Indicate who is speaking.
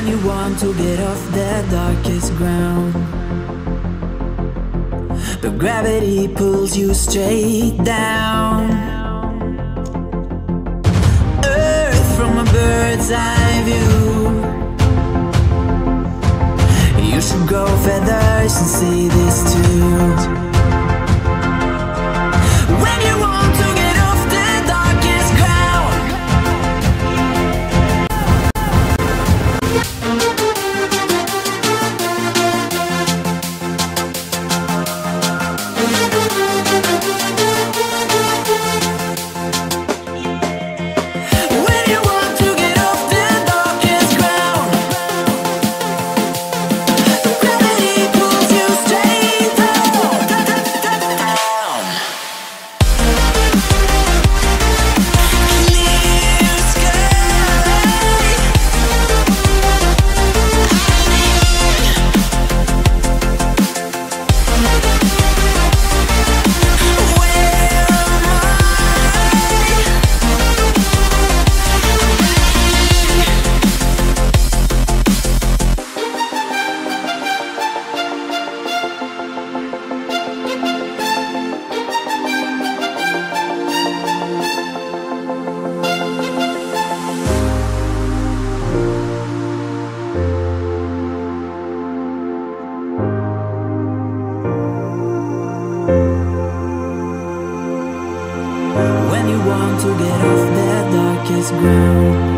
Speaker 1: When you want to get off the darkest ground, but gravity pulls you straight down. Earth from a bird's eye view. You should grow feathers and see this too. When you want to get off the darkest ground, when you want to get off the darkest ground, gravity pulls you straight down. Clear skies. When you want to get off the darkest ground,